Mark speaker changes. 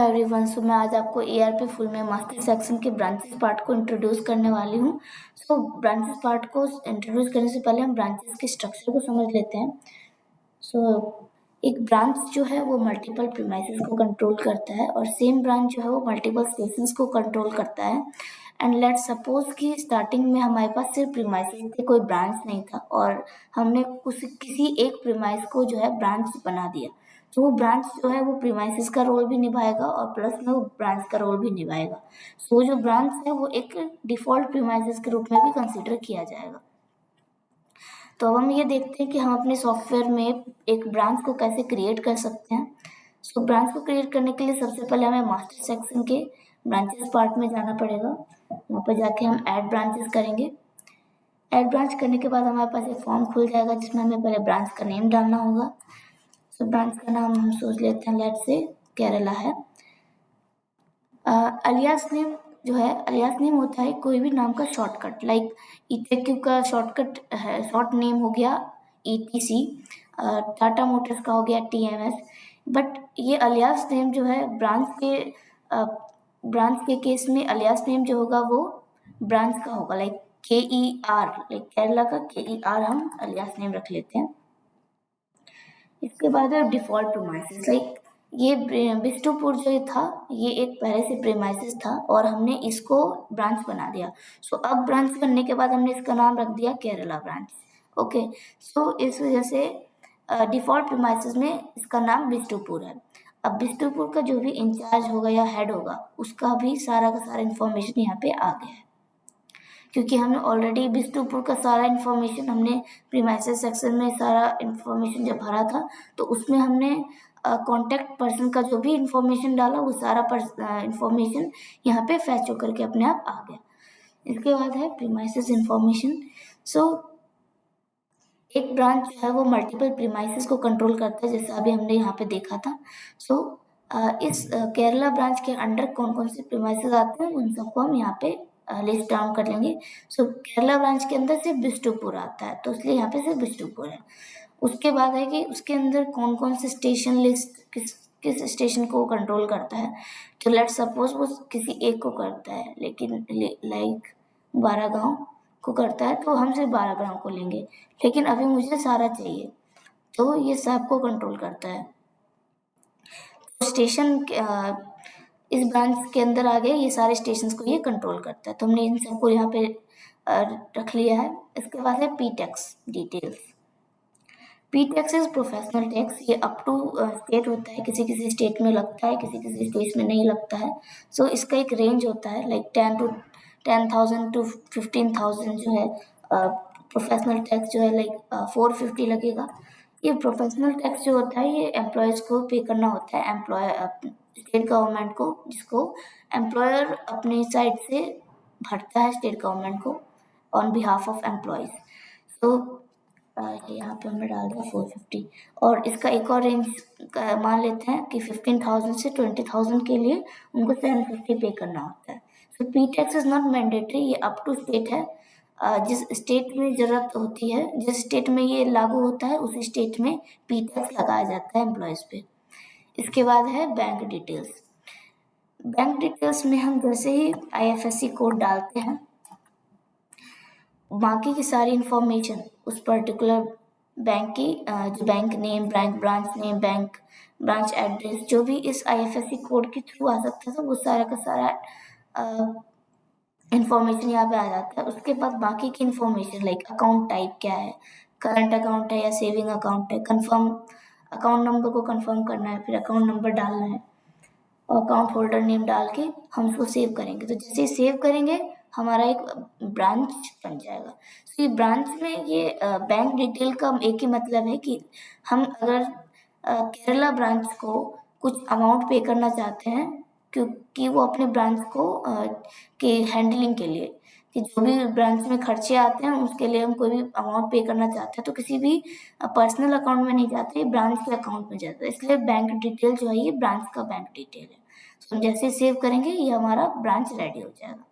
Speaker 1: Everyone, सो मैं आज आपको ARP फुल में मास्टर सेक्शन के ब्रांचेस पार्ट को इंट्रोड्यूस करने वाली हूँ। सो ब्रांचेस पार्ट को इंट्रोड्यूस करने से पहले हम ब्रांचेस के स्ट्रक्चर को समझ लेते हैं। सो एक ब्रांच जो है वो मल्टीपल प्रीमाइसेस को कंट्रोल करता है और सेम ब्रांच जो है वो मल्टीपल स्टेशंस को कंट्रोल करता है। एंड लेट्स सपोज कि स्टार्टिंग में हमारे पास सिर्फ प्रीमाइसेस थे, कोई ब्रांच नहीं था और हमने किसी एक प्रीमाइस को जो है ब्रांच बना दिया, तो वो ब्रांच जो है वो प्रीमाइसेस का रोल भी निभाएगा और प्लस में वो ब्रांच का रोल भी निभाएगा। सो जो ब्रांच है वो एक डिफॉल्ट प्रीमाइसेस के रूप में भी कंसीडर किया जाएगा। तो अब हम ये देखते हैं कि हम अपने सॉफ्टवेयर में एक ब्रांच को कैसे क्रिएट कर सकते हैं। सो ब्रांच को क्रिएट करने के लिए सबसे पहले हमें मास्टर सेक्शन के ब्रांचेस पार्ट में जाना पड़ेगा। वहाँ पर जाके हम ऐड ब्रांचेस करेंगे। ऐड ब्रांच करने के बाद हमारे पास एक फॉर्म खुल जाएगा जिसमें हमें पहले ब्रांच का नेम डालना होगा। सो ब्रांच का नाम हम सोच लेते हैं, लेट्स से केरला है। अलियास नेम जो है, अलियास नेम होता है कोई भी नाम का शॉर्टकट, लाइक ETQ का शॉर्टकट है, शॉर्ट नेम हो गया ETC, टाटा मोटर्स का हो गया TMS। बट ये अलियास नेम जो है ब्रांच के केस में अलियास नेम जो होगा वो ब्रांच का होगा, लाइक KER, लाइक केरला का KER हम अलियास नेम रख लेते हैं। इसके बाद है डिफॉल्ट प्रीमाइसेस, लाइक ये बिष्टुपुर जो था ये एक पहले से प्रीमाइसेस था और हमने इसको ब्रांच बना दिया। सो अब ब्रांच बनने के बाद हमने इसका नाम रख दिया केरला ब्रांच। ओके, सो इस वजह से डिफॉल्ट प्रीमाइसेस में इसका नाम बिष्टुपुर है। अब बिष्टुपुर का जो भी इंचार्ज होगा या हेड होगा उसका भी सारा का सारा इन्फॉर्मेशन यहाँ पे आ गया है, क्योंकि हमने ऑलरेडी बिष्टुपुर का सारा इन्फॉर्मेशन हमने प्रीमाइसेस सेक्शन में सारा इन्फॉर्मेशन जब भरा था तो उसमें हमने कॉन्टैक्ट पर्सन का जो भी इन्फॉर्मेशन डाला वो सारा इन्फॉर्मेशन यहाँ पे फैच होकर के अपने आप आ गया। इसके बाद है प्रीमाइसेस इन्फॉर्मेशन। सो एक ब्रांच जो है वो मल्टीपल प्रीमाइसेस को कंट्रोल करता है, जैसा अभी हमने यहाँ पे देखा था। सो इस केरला ब्रांच के अंडर कौन कौन से प्रीमाइसेस आते हैं उन सबको हम यहाँ पे लिस्ट डाउन कर लेंगे। सो केरला ब्रांच के अंदर सिर्फ बिष्टुपुर आता है, तो इसलिए यहाँ पे सिर्फ बिष्टुपुर है। उसके बाद है कि उसके अंदर कौन कौन से स्टेशन लिस्ट किस स्टेशन को कंट्रोल करता है। तो लेट सपोज वो किसी एक को करता है, लेकिन लाइक 12 गाँव को करता है, तो हम सिर्फ 12 गाँव को लेंगे, लेकिन अभी मुझे सारा चाहिए, तो ये सब को कंट्रोल करता है। तो स्टेशन इस ब्रांच के अंदर आ गए, ये सारे स्टेशन को ये कंट्रोल करता है, तो हमने इन सबको यहाँ पे रख लिया है। इसके बाद है P-टैक्स डिटेल्स। P-टैक्स इज प्रोफेशनल टैक्स, ये अप टू स्टेट होता है, किसी किसी स्टेट में लगता है, किसी किसी स्टेट में नहीं लगता है। सो इसका एक रेंज होता है, लाइक 10,000 to 15,000 जो है प्रोफेशनल टैक्स जो है लाइक 450 लगेगा। ये प्रोफेशनल टैक्स जो होता है ये एम्प्लॉयज़ को पे करना होता है, स्टेट गवर्नमेंट को, जिसको एम्प्लॉयर अपनी साइड से भरता है स्टेट गवर्नमेंट को ऑन बिहाफ ऑफ एम्प्लॉयज़। सो यहाँ पे हमने डाल दिया 450, और इसका एक और रेंज मान लेते हैं कि 15,000 से 20,000 के लिए उनको 750 पे करना होता है। सो P-टैक्स इज नॉट मैंडेटरी, ये अप टू स्टेट है। जिस स्टेट में ज़रूरत होती है, जिस स्टेट में ये लागू होता है उसी स्टेट में P-टैक्स लगाया जाता है एम्प्लॉयज़ पे। इसके बाद है बैंक डिटेल्स। बैंक डिटेल्स में हम जैसे ही IFSC कोड डालते हैं, बाकी की सारी इंफॉर्मेशन उस पर्टिकुलर बैंक की, जो bank name, bank branch name, bank branch address, जो भी इस IFSC कोड के थ्रू आ सकता था वो सारा का सारा इंफॉर्मेशन यहाँ पे आ जाता है। उसके बाद बाकी की इंफॉर्मेशन लाइक अकाउंट टाइप क्या है, करंट अकाउंट है या सेविंग अकाउंट है, कंफर्म अकाउंट नंबर को कंफर्म करना है, फिर अकाउंट नंबर डालना है और अकाउंट होल्डर नेम डाल के हम उसको सेव करेंगे। तो जैसे ही सेव करेंगे हमारा एक ब्रांच बन जाएगा। तो ये ब्रांच में ये बैंक डिटेल का एक ही मतलब है कि हम अगर केरला ब्रांच को कुछ अमाउंट पे करना चाहते हैं, क्योंकि वो अपने ब्रांच को के हैंडलिंग के लिए, कि जो भी ब्रांच में खर्चे आते हैं उसके लिए हम कोई भी अमाउंट पे करना चाहते हैं तो किसी भी पर्सनल अकाउंट में नहीं जाते, ब्रांच के अकाउंट में जाता है। इसलिए बैंक डिटेल जो है ये ब्रांच का बैंक डिटेल है। तो जैसे सेव करेंगे ये हमारा ब्रांच रेडी हो जाएगा।